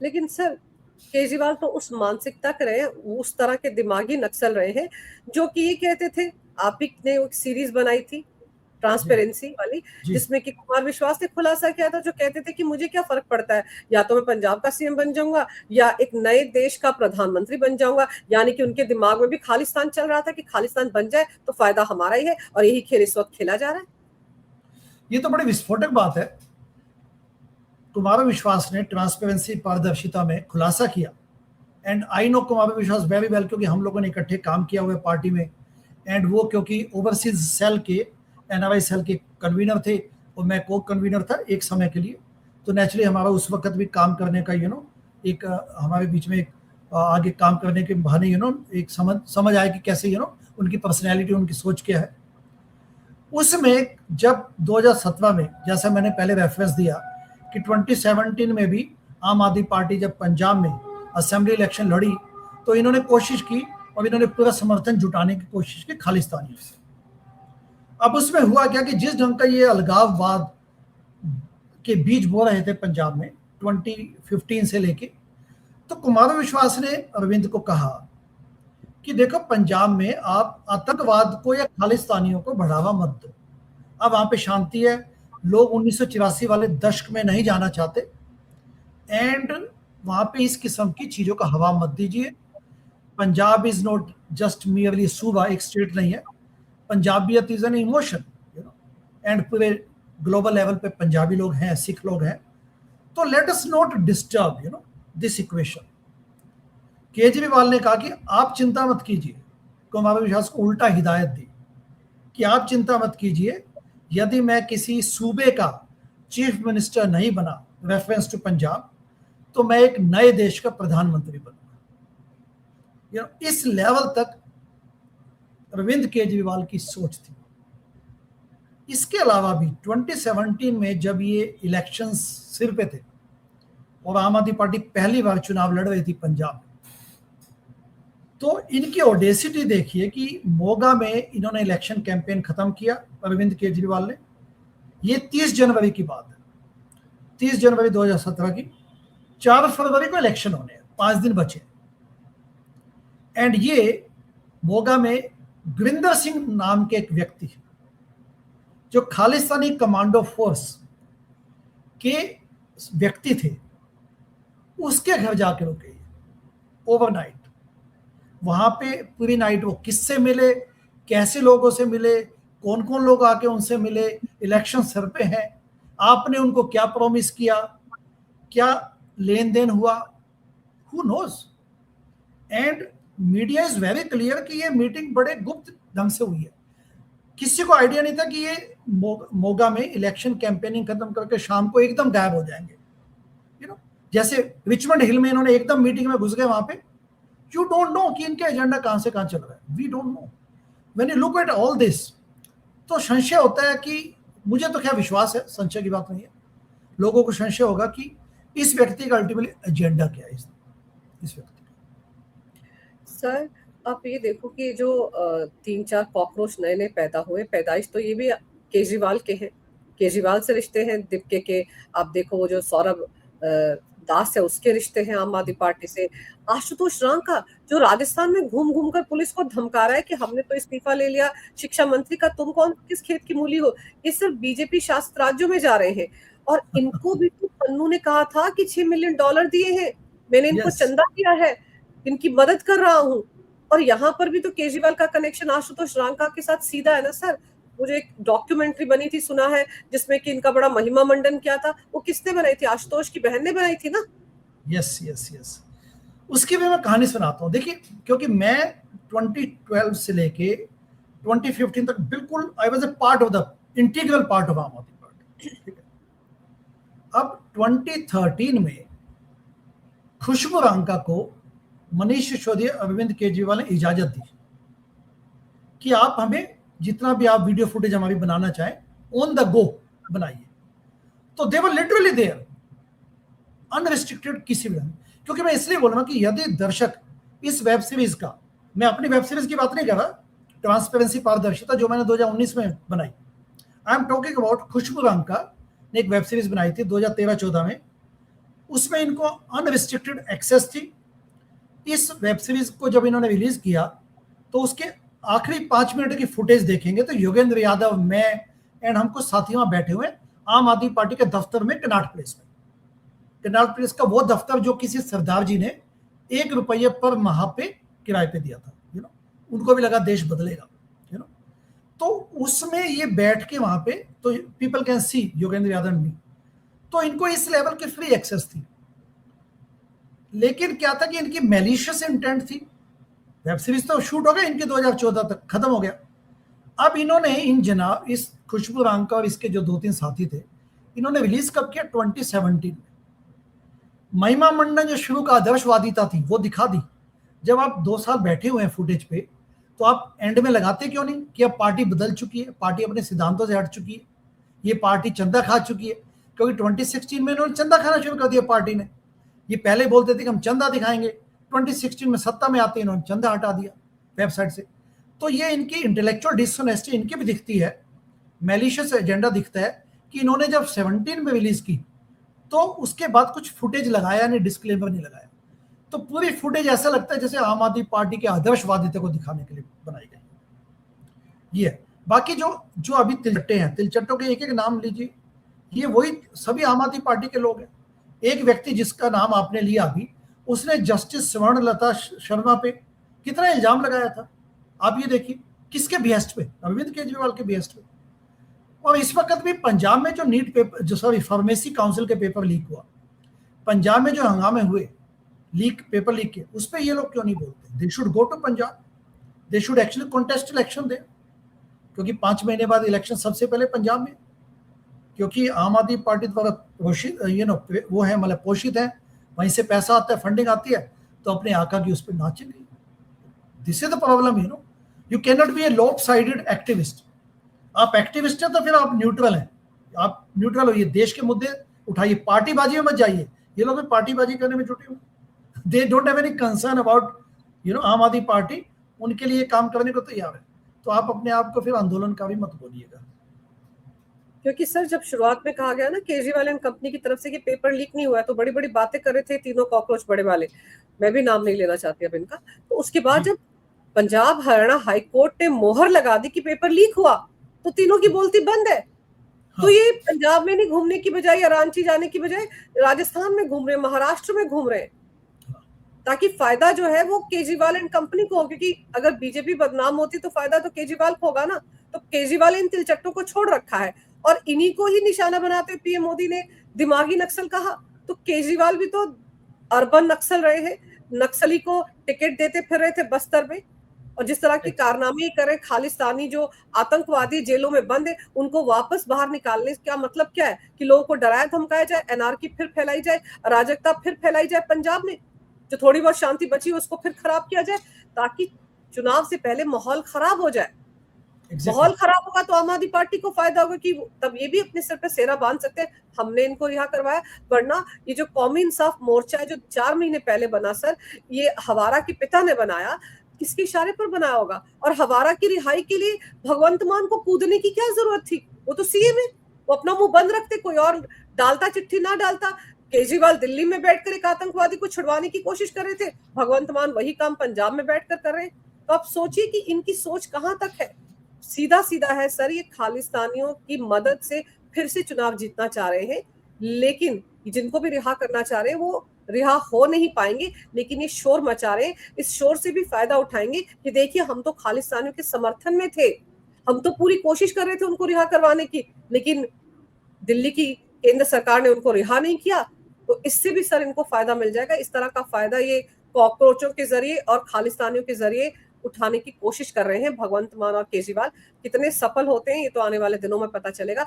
लेकिन सर केजरीवाल तो उस मानसिकता के रहे हैं, उस तरह के दिमागी नक्सल रहे हैं जो कि ये कहते थे, आप ही ने एक सीरीज बनाई थी जी ट्रांसपेरेंसी वाली, जी। जिसमें कि कुमार विश्वास ने खुलासा किया था, जो कहते थे कि मुझे क्या फर्क पड़ता है, या तो मैं पंजाब का सीएम बन जाऊंगा या एक नए देश का प्रधानमंत्री बन जाऊंगा। यानी कि उनके दिमाग में भी खालिस्तान चल रहा था कि खालिस्तान बन जाए तो फायदा हमारा ही है, और यही खेल इस वक्त खेला जा रहा है। ये तो बड़ी विस्फोटक बात है। कुमार विश्वास ने ट्रांसपेरेंसी, पारदर्शिता में खुलासा किया, एंड आई नो कुमार विश्वास वेरी वेल, क्योंकि हम लोगों ने इकट्ठे काम किया हुआ है पार्टी में। एंड वो क्योंकि ओवरसीज सेल के, एनआरआई सेल के कन्वीनर थे और मैं को कन्वीनर था एक समय के लिए, तो नेचुरली हमारा उस वक्त भी काम करने का एक हमारे बीच में एक आगे काम करने के बहाने एक समझ आया कि कैसे उनकी पर्सनैलिटी, उनकी सोच क्या है। उसमें जब 2017 में, जैसा मैंने पहले रेफरेंस दिया कि 2017 में भी आम आदमी पार्टी जब पंजाब में असेंबली इलेक्शन लड़ी, तो इन्होंने कोशिश की और इन्होंने पूरा समर्थन जुटाने की कोशिश की खालिस्तानियों से। अब उसमें हुआ क्या कि जिस ढंग का ये अलगाववाद के बीज बो रहे थे पंजाब में 2015 से लेके, तो कुमार विश्वास ने अरविंद को कहा कि देखो, पंजाब में आप आतंकवाद को या खालिस्तानियों को बढ़ावा मत दो। अब वहां पे शांति है, लोग 1984 वाले दशक में नहीं जाना चाहते, एंड वहां पे इस किस्म की चीजों का हवा मत दीजिए। Punjab is not just merely सूबा, एक स्टेट नहीं है। पंजाबियत इज एन इमोशन, एंड पूरे ग्लोबल लेवल पे पंजाबी लोग हैं, सिख लोग हैं, तो let us not disturb this equation. Kejriwal ने कहा कि आप चिंता मत कीजिए, कुमार विश्वास को उल्टा हिदायत दी कि आप चिंता मत कीजिए, यदि मैं किसी सूबे का चीफ मिनिस्टर नहीं बना, रेफरेंस टू पंजाब, तो मैं एक नए देश का प्रधानमंत्री बनूंगा। इस लेवल तक अरविंद केजरीवाल की सोच थी। इसके अलावा भी 2017 में जब ये इलेक्शंस सिर पे थे और आम आदमी पार्टी पहली बार चुनाव लड़ रही थी पंजाब में, तो इनकी ऑडेसिटी देखिए कि मोगा में इन्होंने इलेक्शन कैंपेन खत्म किया अरविंद केजरीवाल ने। ये 30 जनवरी की बात है, 30 जनवरी 2017 की। 4 फरवरी को इलेक्शन होने हैं, 5 दिन बचे, एंड ये मोगा में गुरिंदर सिंह नाम के एक व्यक्ति जो खालिस्तानी कमांडो फोर्स के व्यक्ति थे, उसके घर जाके रुके ओवरनाइट। वहां पे पूरी नाइट वो किससे मिले, कैसे लोगों से मिले, कौन कौन लोग आके उनसे मिले, इलेक्शन सर पे है, आपने उनको क्या प्रॉमिस किया, क्या लेन देन हुआ, who knows. And media is very clear कि ये मीटिंग बड़े गुप्त ढंग से हुई है। किसी को आइडिया नहीं था कि ये मोगा में इलेक्शन कैंपेनिंग खत्म करके शाम को एकदम गायब हो जाएंगे। जैसे रिचमंड हिल में इन्होंने एकदम मीटिंग में घुस गए वहां पे। यू डोंट नो कि इनके एजेंडा कहां से कहां चल रहा है, we don't know. When you look at all this, तो संशय होता है कि, मुझे तो क्या विश्वास है, संशय की बात नहीं है, लोगों को संशय होगा कि इस व्यक्ति का अल्टीमेटली एजेंडा क्या है, इस व्यक्ति का। सर आप ये देखो कि जो 3-4 कॉकरोच नए नए पैदा हुए, पैदाइश तो ये भी केजरीवाल के हैं, केजरीवाल से रिश्ते हैं दीपके के। आप देखो वो जो सौरभ दास है, उसके रिश्ते हैं आम आदमी पार्टी से। आशुतोष रांका जो राजस्थान में घूम घूम कर पुलिस को धमका रहा है कि हमने तो इस्तीफा ले लिया शिक्षा मंत्री का, तुम कौन किस खेत की मूली हो। ये सिर्फ बीजेपी शासित राज्यों में जा रहे हैं, और इनको भी तो पन्नू ने कहा था कि $6 मिलियन दिए हैं, मैंने इनको यस, चंदा दिया है, इनकी मदद कर रहा हूँ। और यहाँ पर भी तो केजरीवाल का कनेक्शन आशुतोष रांका के साथ सीधा है ना सर। मुझे एक डॉक्यूमेंट्री बनी थी, सुना है, जिसमें कि इनका बड़ा महिमा मंडन किया था, वो किसने बनाई थी, आशुतोष की बहन ने बनाई थी ना। Yes, yes, yes. उसकी भी मैं कहानी सुनाता हूँ। देखिए, क्योंकि मैं 2012 से लेके 2015 तक बिल्कुल I was a part of the integral part of आम आदमी पार्टी, ठीक है। अब 2013 में खुशबू रांका को मनीष सिसोदिया, अरविंद केजरीवाल ने इजाजत दी कि आप हमें जितना भी आप वीडियो फुटेज हमारी बनाना चाहें, ऑन द गो बनाइए। तो दे वर लिटरली देयर, अनरिस्ट्रिक्टेड किसी भी ढंग। क्योंकि मैं इसलिए बोल रहा हूं कि यदि दर्शक इस वेब सीरीज का, मैं अपनी वेब सीरीज की बात नहीं कर रहा, ट्रांसपेरेंसी, पारदर्शिता, जो मैंने 2019 में बनाई, आई एम टॉकिंग अबाउट खुशबू रांका ने एक वेब सीरीज बनाई थी 2013-14 में, उसमें इनको अनरिस्ट्रिक्टेड एक्सेस थी। इस वेब सीरीज को जब इन्होंने रिलीज किया तो उसके आखिरी 5 मिनट की फुटेज देखेंगे तो योगेंद्र यादव, मैं एंड हमको साथी वहां बैठे हुए आम आदमी पार्टी के दफ्तर में, कनाट प्लेस में। कनाट प्लेस का वो दफ्तर जो किसी सरदार जी ने 1 रुपये पर माह पे किराए पे दिया था, उनको भी लगा देश बदलेगा, तो उसमें ये बैठ के वहां पे, तो people can see Yogendra Yadav me, तो इनको इस लेवल की फ्री एक्सेस थी। लेकिन क्या था कि इनकी मैलिशियस इंटेंट थी। वेब सीरीज तो शूट हो गया इनके 2014 तक, खत्म हो गया। अब इन्होंने इस खुशबू रांका और इसके जो 2-3 साथी थे, इन्होंने रिलीज कब किया? 2017 में। महिमा मंडन जो शुरू का आदर्शवादिता थी वो दिखा दी। जब आप 2 साल बैठे हुए हैं फुटेज पे, तो आप एंड में लगाते क्यों नहीं कि अब पार्टी बदल चुकी है, पार्टी अपने सिद्धांतों से हट चुकी है, ये पार्टी चंदा खा चुकी है। क्योंकि 2016 में इन्होंने चंदा खाना शुरू कर दिया पार्टी ने। ये पहले बोलते थे कि हम चंदा दिखाएंगे, 2016 में सत्ता में आते इन्होंने चंदा हटा दिया वेबसाइट से। तो ये इनकी इंटेलेक्चुअल डिसऑनेस्टी इनकी भी दिखती है, मैलिशियस एजेंडा दिखता है कि इन्होंने जब 17 में रिलीज की तो उसके बाद कुछ फुटेज लगाया नहीं, डिस्क्लेमर नहीं लगाया, तो पूरी फुटेज ऐसा लगता है जैसे आम आदमी पार्टी के आदर्शवादिता को दिखाने के लिए बनाई गई। ये बाकी जो अभी तिलचट्टे हैं, तिलचट्टों के एक एक नाम लीजिए, ये वही सभी आम आदमी पार्टी के लोग हैं। एक व्यक्ति जिसका नाम आपने लिया अभी, उसने जस्टिस स्वर्णलता शर्मा पे कितना इल्जाम लगाया था, आप ये देखिए, किसके बिहेस्ट पे? अरविंद केजरीवाल के बिहेस्ट पे। और इस वक्त भी पंजाब में जो नीट पेपर, जो सॉरी फार्मेसी काउंसिल के पेपर लीक हुआ, पंजाब में जो हंगामे हुए पेपर लीक के, उस पर ये लोग क्यों नहीं बोलते? They should go to Punjab, they should actually contest election they, क्योंकि 5 महीने बाद इलेक्शन सबसे पहले पंजाब में, क्योंकि आम आदमी पार्टी द्वारा पोषित वो है, मतलब पोषित है, वहीं से पैसा आता है, फंडिंग आती है, तो अपने आका की उस पर नाचेंगे। This is the problem, you can not be a lop sided activist. आप एक्टिविस्ट हैं तो फिर आप न्यूट्रल हैं, आप न्यूट्रल होइए, देश के मुद्दे उठाइए, पार्टीबाजी में मत जाइए। ये लोग पार्टीबाजी करने में जुटे हुए, they don't have any concern about आम आदमी पार्टी, उनके लिए काम करने को तैयार है। तो आप अपने आप को फिर आंदोलनकारी मत बोलिएगा। क्योंकि सर जब शुरुआत में कहा गया ना केजरीवाल एंड कंपनी की तरफ से कि पेपर लीक नहीं हुआ है, तो बड़ी बड़ी बातें कर रहे थे तीनों कॉकरोच बड़े वाले, मैं भी नाम नहीं लेना चाहती अब इनका। तो उसके बाद जब पंजाब हरियाणा हाई कोर्ट ने मोहर लगा दी कि पेपर लीक हुआ, तो तीनों की बोलती बंद है। तो ये पंजाब में नहीं घूमने की बजाय या रांची जाने की बजाय राजस्थान में घूम रहे हैं, महाराष्ट्र में घूम रहे हैं, ताकि फायदा जो है वो केजरीवाल एंड कंपनी को हो। क्योंकि अगर बीजेपी बदनाम होती तो फायदा तो केजरीवाल को होगा ना। तो केजरीवाल इन तिलचट्टों को छोड़ रखा है और इन्हीं को ही निशाना बनाते पीएम मोदी ने दिमागी नक्सल कहा। तो केजरीवाल भी तो अर्बन नक्सल रहे हैं, नक्सली को टिकट देते फिर रहे थे बस्तर में, और जिस तरह की कारनामे करे, खालिस्तानी जो आतंकवादी जेलों में बंद है उनको वापस बाहर निकालने का मतलब क्या है? कि लोगों को डराया धमकाया जाए, एनआरकी फिर फैलाई जाए, अराजकता फिर फैलाई जाए, पंजाब में जो थोड़ी बहुत शांति बची उसको फिर खराब किया जाए, ताकि चुनाव से पहले माहौल खराब हो जाए। माहौल खराब होगा तो आम आदमी पार्टी को फायदा होगा कि तब ये भी अपने सर पे सेरा बांध सकते हैं, हमने इनको रिहा करवाया। वरना ये जो कौमी इंसाफ मोर्चा है जो 4 महीने पहले बना सर, ये हवारा के पिता ने बनाया, किसके इशारे पर बनाया होगा? और हवारा की रिहाई के लिए भगवंत मान को कूदने की क्या जरूरत थी? वो तो सीएम है, वो अपना मुंह बंद रखते, कोई और डालता चिट्ठी ना डालता। केजरीवाल दिल्ली में बैठकर एक आतंकवादी को छुड़वाने की कोशिश कर रहे थे, भगवंत मान वही काम पंजाब में बैठकर कर रहे हैं। तो आप सोचिए कि इनकी सोच कहां तक है। सीधा सीधा है सर, ये खालिस्तानियों की मदद से फिर से चुनाव जीतना चाह रहे हैं, लेकिन जिनको भी रिहा करना चाह रहे हैं वो रिहा हो नहीं पाएंगे। लेकिन ये शोर मचा रहे हैं, इस शोर से भी फायदा उठाएंगे कि देखिए हम तो खालिस्तानियों के समर्थन में थे, हम तो पूरी कोशिश कर रहे थे उनको रिहा करवाने की, लेकिन दिल्ली की केंद्र सरकार ने उनको रिहा नहीं किया। तो इससे भी सर इनको फायदा मिल जाएगा। इस तरह का फायदा ये कॉकरोचों के जरिए और खालिस्तानियों के जरिए उठाने की कोशिश कर रहे हैं भगवंत मान और केजरीवाल। कितने सफल होते हैं ये तो आने वाले दिनों में पता चलेगा।